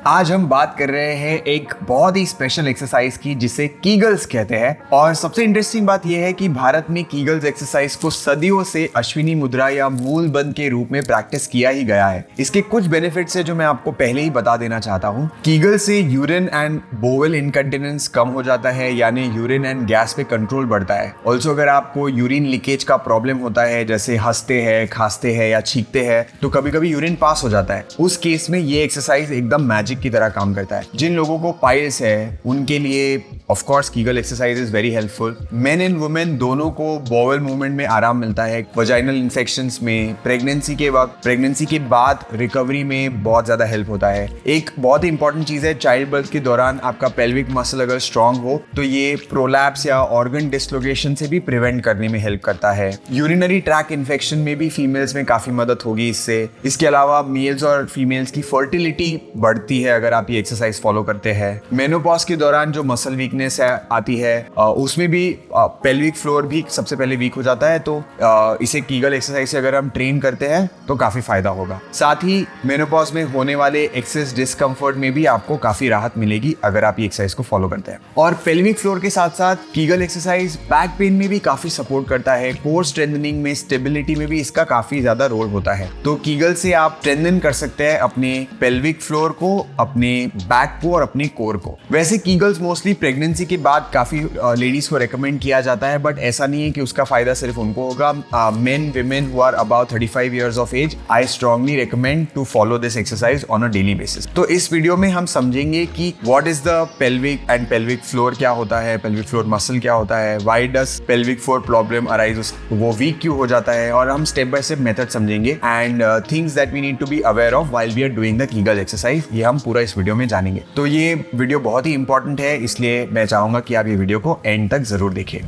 आज हम बात कर रहे हैं एक बहुत ही स्पेशल एक्सरसाइज की जिसे कीगल्स कहते हैं। और सबसे इंटरेस्टिंग बात यह है कि भारत में कीगल्स एक्सरसाइज को सदियों से अश्विनी मुद्रा या मूल बंद के रूप में प्रैक्टिस किया ही गया है। इसके कुछ बेनिफिट्स है जो मैं आपको पहले ही बता देना चाहता हूँ। कीगल से यूरिन एंड बोवेल इनकंटिनेंस कम हो जाता है, यानी यूरिन एंड गैस पे कंट्रोल बढ़ता है। ऑल्सो अगर आपको यूरिन लीकेज का प्रॉब्लम होता है, जैसे हंसते हैं, खांसते हैं या छींकते हैं, तो कभी कभी यूरिन पास हो जाता है, उस केस में ये एक्सरसाइज एकदम मैजिक की तरह काम करता है। जिन लोगों को पाइल्स है उनके लिए of course Kegel exercise is very helpful. Main and women दोनों को बोवेल मूवमेंट में आराम मिलता है। वजाइनल इन्फेक्शंस में, प्रेगनेंसी के वक्त, प्रेगनेंसी के बाद रिकवरी में बहुत ज्यादा हेल्प होता है। एक बहुत ही इंपॉर्टेंट चीज है, चाइल्ड बर्थ के दौरान आपका पेल्विक मसल अगर स्ट्रांग हो तो ये प्रोलैप्स या ऑर्गन डिसलोकेशन से भी प्रिवेंट करने में हेल्प करता है। यूरिनरी ट्रैक इन्फेक्शन में भी फीमेल्स में काफी मदद होगी इससे। इसके अलावा मेल्स और फीमेल्स की फर्टिलिटी बढ़ती है अगर आप ये एक्सरसाइज फॉलो करते हैं। मेनोपॉज के दौरान जो मसल वीकनेस आती है उसमें भी पेल्विक फ्लोर भी सबसे पहले वीक हो जाता है, तो इसे कीगल एक्सरसाइज से अगर हम ट्रेन करते हैं तो काफी फायदा होगा। साथ ही मेनोपॉज में होने वाले एक्सेस डिस्कम्फर्ट में भी आपको काफी राहत मिलेगी अगर आप ये एक्सरसाइज को फॉलो करते हैं। और पेल्विक फ्लोर के साथ साथ कीगल एक्सरसाइज बैक पेन में भी काफी सपोर्ट करता है। कोर स्ट्रेंथनिंग में, स्टेबिलिटी में भी इसका काफी ज्यादा रोल होता है। तो कीगल से आप स्ट्रेंथन कर सकते हैं अपने पेल्विक फ्लोर को, अपने बैक को और अपने कोर को। वैसे कीगल्स मोस्टली प्रेगनेंसी के बाद काफी लेडीज को रेकमेंड किया जाता है, बट ऐसा नहीं है कि उसका फायदा सिर्फ उनको होगा। Men women who are about 35 years of age, I strongly recommend to follow this exercise on a daily basis. तो इस वीडियो में हम समझेंगे कि what is the pelvic and pelvic floor क्या होता है, पेल्विक फ्लोर मसल क्या होता है, why does pelvic floor problem arise, वो वीक क्यों हो जाता है, और हम स्टेप बाय स्टेप मेथड समझेंगे and things that we need to be aware of while we are doing the Kegel exercise. ये हम पूरा इस वीडियो में जानेंगे। तो ये वीडियो बहुत ही इंपॉर्टेंट है, इसलिए मैं चाहूंगा कि आप ये वीडियो को एंड तक जरूर देखें।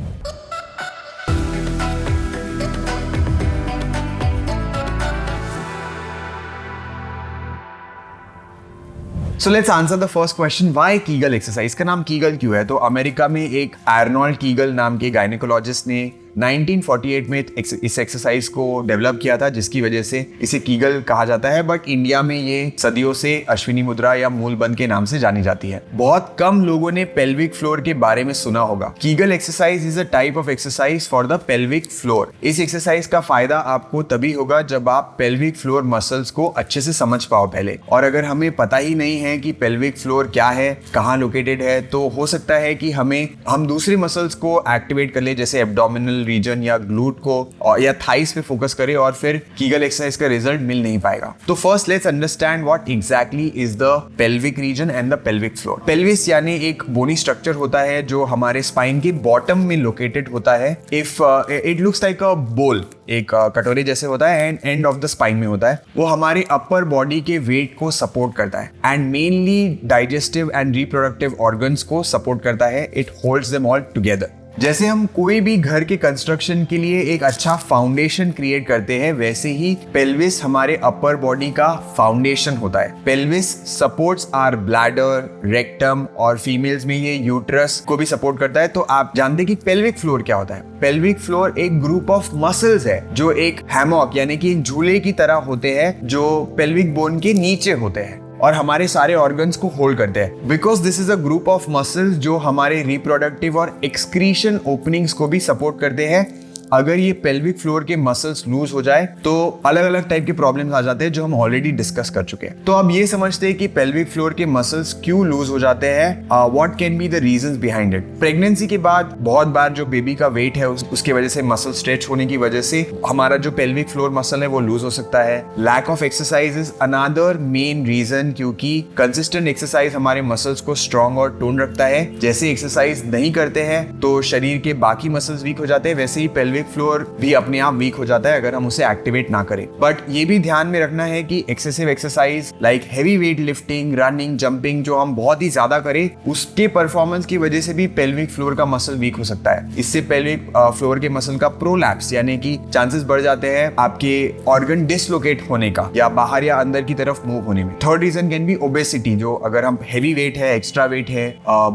So let's answer the first question, why Kegel exercise? का नाम कीगल क्यों है? तो अमेरिका में एक आर्नोल्ड कीगल नाम के गायनेकोलॉजिस्ट ने 1948 में इस एक्सरसाइज को डेवलप किया था, जिसकी वजह से इसे कीगल कहा जाता है। बट इंडिया में ये सदियों से अश्विनी मुद्रा या मूल बंद के नाम से जानी जाती है। बहुत कम लोगों ने पेल्विक फ्लोर के बारे में सुना होगा। Kegel exercise is a type of exercise for the pelvic floor. इस एक्सरसाइज का फायदा आपको तभी होगा जब आप पेल्विक फ्लोर मसल्स को अच्छे से समझ पाओ पहले। और अगर हमें पता ही नहीं है कि पेल्विक फ्लोर क्या है, कहाँ लोकेटेड है, तो हो सकता है कि हम दूसरे मसल्स को एक्टिवेट कर ले, जैसे एब्डोमिनल रीजन या ग्लूट को या थाइस पे फोकस करें, और फिर कीगल एक्सरसाइज का रिजल्ट मिल नहीं पाएगा। तो first let's understand what exactly is the pelvic region and the pelvic floor. Pelvis यानी एक बोनी स्ट्रक्चर होता है जो हमारे स्पाइन के बॉटम में लोकेटेड होता है। इफ इट लुक्स लाइक अ बोल, एक कटोरे जैसे होता है and end of the spine में होता है। वो हमारे अपर बॉडी के वेट को सपोर्ट करता है and mainly digestive and reproductive organs को सपोर्ट करता है। It holds them all together. जैसे हम कोई भी घर के कंस्ट्रक्शन के लिए एक अच्छा फाउंडेशन क्रिएट करते हैं, वैसे ही पेल्विस हमारे अपर बॉडी का फाउंडेशन होता है। Pelvis supports our bladder, rectum, और फीमेल्स में ये यूट्रस को भी सपोर्ट करता है। तो आप जानते हैं कि पेल्विक फ्लोर क्या होता है? पेल्विक फ्लोर एक ग्रुप ऑफ मसल्स है जो एक हैमॉक यानी कि एक झूले की तरह होते हैं, जो पेल्विक बोन के नीचे होते हैं और हमारे सारे ऑर्गन्स को होल्ड करते हैं। Because this is a group of muscles जो हमारे रिप्रोडक्टिव और एक्सक्रीशन ओपनिंग्स को भी सपोर्ट करते हैं। अगर ये पेल्विक फ्लोर के मसल्स लूज हो जाए तो अलग अलग टाइप के प्रॉब्लम्स आ जाते हैं जो हम ऑलरेडी डिस्कस कर चुके हैं। तो अब ये समझते हैं कि पेल्विक फ्लोर के मसल्स क्यों लूज हो जाते हैं, what can be the reasons behind it. Pregnancy के बाद बहुत बार जो बेबी का वेट है उसकी वजह से, मसल स्ट्रेच होने की वजह से हमारा जो पेल्विक फ्लोर मसल है वो लूज हो सकता है। Lack of exercise is another main reason, क्योंकि कंसिस्टेंट एक्सरसाइज हमारे मसल्स को स्ट्रॉन्ग और टोन रखता है। जैसे एक्सरसाइज नहीं करते हैं तो शरीर के बाकी मसल्स वीक हो जाते हैं, वैसे ही पेल्विक फ्लोर भी अपने आप वीक हो जाता है अगर हम उसे एक्टिवेट ना करें। बट ये भी ध्यान में रखना है कि excessive exercise like heavy weight lifting, running, jumping जो हम बहुत ही ज्यादा करें, उसके परफॉर्मेंस की वजह से भी पेल्विक फ्लोर का मसल वीक हो सकता है। इससे पेल्विक फ्लोर के मसल का प्रोलैप्स यानी कि चांसेस बढ़ जाते हैं आपके ऑर्गन डिसलोकेट होने का या बाहर या अंदर की तरफ मूव होने में। Third reason can be obesity, जो अगर हम हेवी वेट है, एक्स्ट्रा वेट है,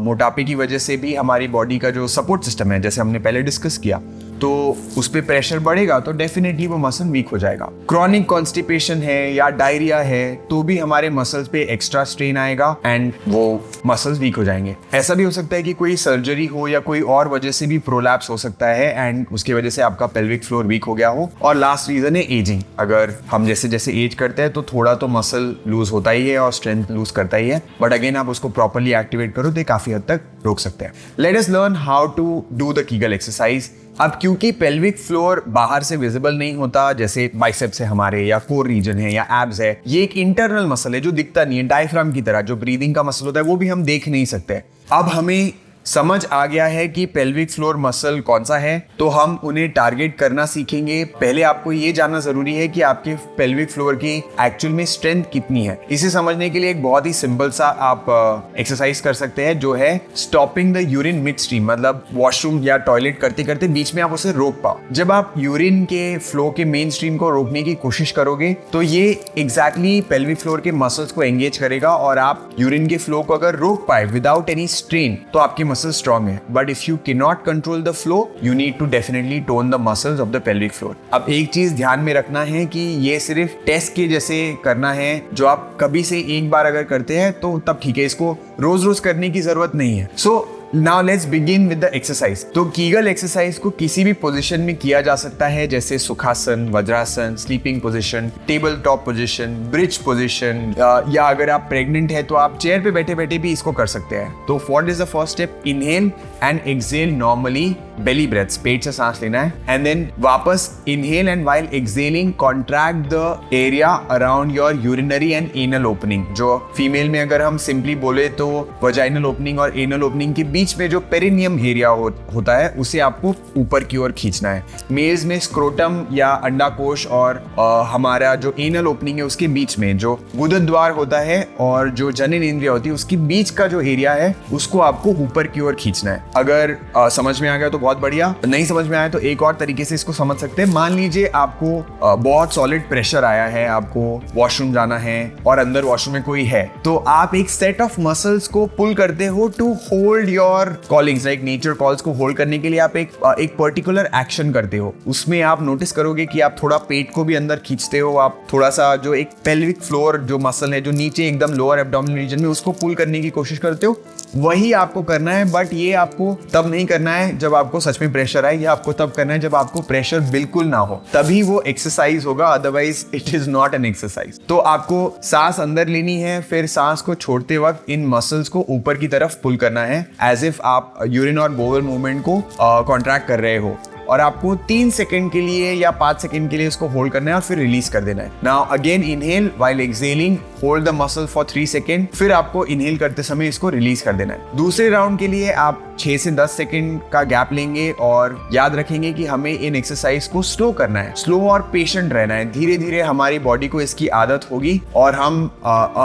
मोटापे की वजह से भी हमारी बॉडी का जो सपोर्ट सिस्टम है, जैसे हमने पहले डिस्कस किया, तो उस पर प्रेशर बढ़ेगा तो डेफिनेटली वो मसल वीक हो जाएगा। क्रॉनिक कॉन्स्टिपेशन है या डायरिया है तो भी हमारे मसल्स पे एक्स्ट्रा स्ट्रेन आएगा एंड वो मसल्स वीक हो जाएंगे। ऐसा भी हो सकता है कि कोई सर्जरी हो या कोई और वजह से भी प्रोलैप्स हो सकता है एंड उसकी वजह से आपका पेल्विक फ्लोर वीक हो गया हो। और लास्ट रीजन है एजिंग। अगर हम जैसे जैसे एज करते हैं तो थोड़ा तो मसल लूज होता ही है और स्ट्रेंथ लूज करता ही है, बट अगेन आप उसको प्रॉपरली एक्टिवेट करो तो काफी हद तक रोक सकते हैं। Let us learn how to do the Kegel exercise. अब क्योंकि पेल्विक फ्लोर बाहर से विजिबल नहीं होता, जैसे बाइसेप्स है हमारे या कोर रीजन है या एब्स है, ये एक इंटरनल मसल है जो दिखता नहीं है। डायफ्राम की तरह जो ब्रीदिंग का मसल होता है वो भी हम देख नहीं सकते। अब हमें समझ आ गया है कि पेल्विक फ्लोर मसल कौन सा है, तो हम उन्हें टारगेट करना सीखेंगे। पहले आपको ये जानना जरूरी है कि आपके पेल्विक फ्लोर की एक्चुअल में स्ट्रेंथ कितनी है। इसे समझने के लिए एक बहुत ही सिंपल सा आप एक्सरसाइज कर सकते हैं जो है stopping the urine mid stream. मतलब वॉशरूम या टॉयलेट करते करते बीच में आप उसे रोक पाओ। जब आप यूरिन के फ्लो के मेन स्ट्रीम को रोकने की कोशिश करोगे तो ये एग्जैक्टली पेल्विक फ्लोर के मसल्स को एंगेज करेगा और आप यूरिन के फ्लो को अगर रोक पाए विदाउट एनी स्ट्रेन तो आपके muscles strong है। But if you cannot control the flow, you need to definitely tone the muscles of the pelvic floor। अब एक चीज ध्यान में रखना है कि ये सिर्फ टेस्ट के जैसे करना है, जो आप कभी से एक बार अगर करते हैं तो तब ठीक है, इसको रोज रोज करने की जरूरत नहीं है। So now let's begin with the exercise. तो कीगल एक्सरसाइज को किसी भी पोजीशन में किया जा सकता है, जैसे Sukhasana, Vajrasana, sleeping position, table top position, bridge position, या अगर आप प्रेग्नेंट है तो आप चेयर पे बैठे बैठे भी इसको कर सकते हैं। तो what is the first step? Inhale and exhale normally, belly breaths, पेट से सांस लेना है एंड देन वापस inhale and while exhaling contract the area around your urinary and anal opening. जो फीमेल में अगर हम सिंपली बोले तो वजाइनल ओपनिंग और एनल ओपनिंग के बीच में जो पेरिनियम एरिया होता है उसे आपको ऊपर की ओर खींचना है। मेल्स में स्क्रोटम या अंडाकोश और हमारा जो एनल ओपनिंग है उसके बीच में जो गुदद्वार होता है और जो जनन इंद्रिया होती है उसके बीच का जो एरिया है उसको आपको ऊपर की ओर खींचना है। अगर समझ में आ गया तो बहुत बढ़िया, नहीं समझ में आया तो एक और तरीके से इसको समझ सकते हैं। मान लीजिए आपको बहुत सॉलिड प्रेशर आया है, आपको वॉशरूम जाना है और अंदर वॉशरूम में कोई है, तो आप एक सेट ऑफ मसल्स को पुल करते हो to hold your callings. Like nature calls को होल्ड करने के लिए आप एक पर्टिकुलर एक्शन करते हो। उसमें आप नोटिस करोगे कि आप थोड़ा पेट को भी अंदर खींचते हो, आप थोड़ा सा जो एक पेल्विक फ्लोर जो मसल है जो नीचे एकदम लोअर एब्डोमिनल रीजन में उसको पुल करने की कोशिश करते हो। वही आपको करना है, बट ये आपको तब नहीं करना है जब आपको सच में प्रेशर आए, या आपको तब करना है जब आपको प्रेशर बिल्कुल ना हो, तभी वो एक्सरसाइज होगा, otherwise it is not an exercise. तो आपको सांस अंदर लेनी है, फिर सांस को छोड़ते वक्त इन मसल्स को ऊपर की तरफ पुल करना है एज इफ आप यूरिन और बोवल मूवमेंट को कॉन्ट्रैक्ट कर रहे हो, और आपको 3 सेकंड के लिए या 5 सेकंड के लिए इसको होल्ड करना है और फिर रिलीज कर देना है। Now again inhale while exhaling, hold the muscle for 3 second, फिर आपको इनहेल करते समय इसको रिलीज कर देना है। दूसरे राउंड के लिए आप 6 से 10 सेकंड का गैप लेंगे और याद रखेंगे कि हमें इन एक्सरसाइज को स्लो करना है, स्लो और पेशेंट रहना है। धीरे धीरे हमारी बॉडी को इसकी आदत होगी और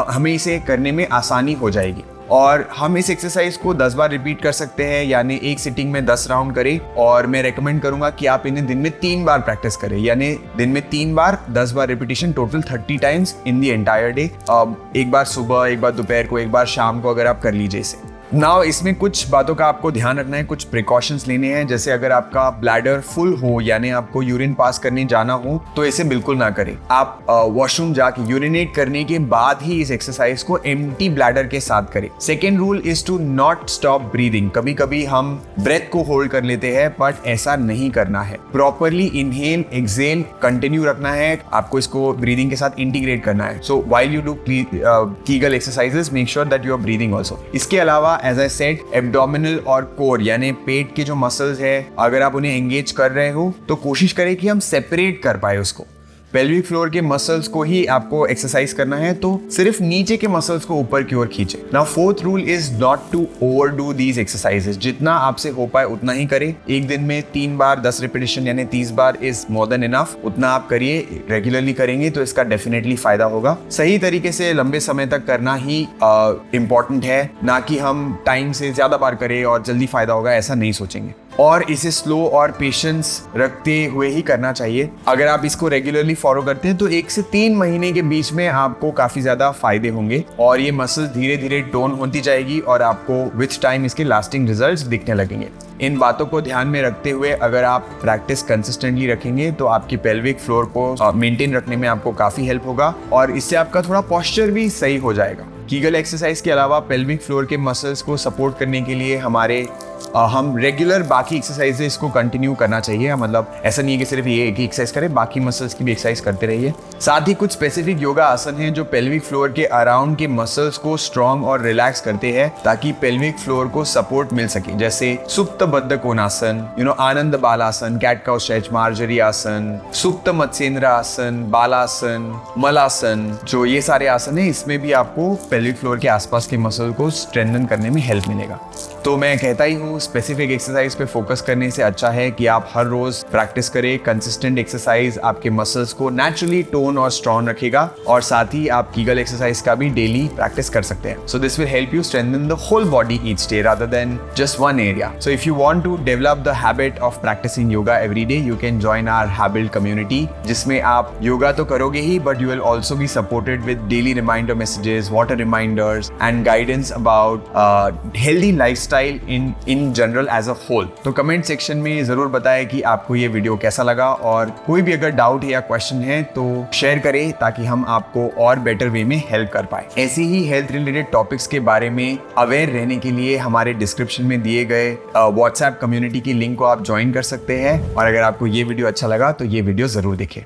हमें इसे करने में आसानी हो जाएगी। और हम इस एक्सरसाइज को 10 बार रिपीट कर सकते हैं, यानी एक सिटिंग में 10 राउंड करें। और मैं रेकमेंड करूंगा कि आप इन्हें दिन में 3 बार प्रैक्टिस करें, यानी दिन में 3 बार 10 बार repetition, total 30 times in the entire day. एक बार सुबह, एक बार दोपहर को, एक बार शाम को, अगर आप कर लीजिए इसे। नाउ इसमें कुछ बातों का आपको ध्यान रखना है, कुछ प्रिकॉशंस लेने हैं। जैसे अगर आपका ब्लैडर फुल हो, यानी आपको यूरिन पास करने जाना हो, तो इसे बिल्कुल ना करें। आप वॉशरूम जाके यूरिनेट करने के बाद ही इस एक्सरसाइज को एम्प्टी ब्लैडर के साथ करें। Second rule is to not stop breathing. कभी कभी हम ब्रेथ को होल्ड कर लेते हैं, बट ऐसा नहीं करना है। प्रॉपरली इनहेल एक्सहेल कंटिन्यू रखना है, आपको इसको ब्रीदिंग के साथ इंटीग्रेट करना है। So while you do Kegel exercises, make sure that you are breathing also. इसके अलावा एज आई सेड, एब्डोमिनल और कोर यानी पेट के जो मसल्स है, अगर आप उन्हें एंगेज कर रहे हो तो कोशिश करें कि हम सेपरेट कर पाए उसको। पेल्विक फ्लोर के मसल्स को ही आपको एक्सरसाइज करना है, तो सिर्फ नीचे के मसल्स को ऊपर की ओर खींचे। Now fourth rule is not to overdo these exercises. जितना आपसे हो पाए उतना ही करें। एक दिन में 3 बार 10 रिपीटिशन यानी 30 bar is more than enough. उतना आप करिए, रेगुलरली करेंगे तो इसका डेफिनेटली फायदा होगा। सही तरीके से लंबे समय तक करना ही इंपॉर्टेंट है, ना कि हम टाइम से ज्यादा बार करें और जल्दी फायदा होगा, ऐसा नहीं सोचेंगे। और इसे स्लो और पेशेंस रखते हुए ही करना चाहिए। अगर आप इसको रेगुलरली फॉलो करते हैं तो 1 से 3 महीने के बीच में आपको काफी ज्यादा फायदे होंगे और ये मसल्स धीरे धीरे टोन होती जाएगी और आपको विथ टाइम इसके लास्टिंग रिजल्ट्स दिखने लगेंगे। इन बातों को ध्यान में रखते हुए अगर आप प्रैक्टिस कंसिस्टेंटली रखेंगे तो आपकी पेल्विक फ्लोर को मेंटेन रखने में आपको काफी हेल्प होगा और इससे आपका थोड़ा पोस्चर भी सही हो जाएगा। कीगल एक्सरसाइज के अलावा पेल्विक फ्लोर के मसल्स को सपोर्ट करने के लिए हम रेगुलर बाकी एक्सरसाइजेस को कंटिन्यू करना चाहिए। मतलब ऐसा नहीं है कि सिर्फ ये एक ही एक्सरसाइज करें, बाकी मसल्स की भी एक्सरसाइज करते रहिए। साथ ही कुछ स्पेसिफिक योगा आसन हैं जो पेल्विक फ्लोर के अराउंड के मसल्स को स्ट्रॉन्ग और रिलैक्स करते हैं ताकि पेल्विक फ्लोर को सपोर्ट मिल सके, जैसे सुप्त बद्ध कोणासन, आनंद बालासन, कैट काउ स्ट्रेच, मार्जरी आसन, सुप्त मत्स्येंद्र आसन, बालासन, मलासन। जो ये सारे आसन है इसमें भी आपको पेल्विक फ्लोर के आसपास के मसल को स्ट्रेंथन करने में हेल्प मिलेगा। तो मैं कहता ही हूँ स्पेसिफिक एक्सरसाइज पे फोकस करने से अच्छा है कि आप हर रोज प्रैक्टिस करें। कंसिस्टेंट एक्सरसाइज आपके मसल्स को नेचुरली टोन और स्ट्रॉन्ग रखेगा और साथ ही आप कीगल एक्सरसाइज का भी डेली प्रैक्टिस कर सकते हैं। So this will help you strengthen the whole body each day rather than just one area. So if you want to develop the habit of practising yoga every day, you can join our habit community, जिसमें आप yoga तो करोगे ही but you will also be supported with daily reminder messages, water reminders and guidance about healthy lifestyle in general as a whole. तो comment section में जरूर बताएं कि आपको ये वीडियो कैसा लगा और कोई भी अगर डाउट या क्वेश्चन है तो शेयर करें ताकि हम आपको और बेटर वे में हेल्प कर पाए। ऐसी ही हेल्थ रिलेटेड टॉपिक्स के बारे में अवेयर रहने के लिए हमारे डिस्क्रिप्शन में दिए गए व्हाट्सएप कम्युनिटी की लिंक को आप ज्वाइन कर सकते हैं और अगर आपको ये वीडियो अच्छा लगा तो ये वीडियो जरूर देखें।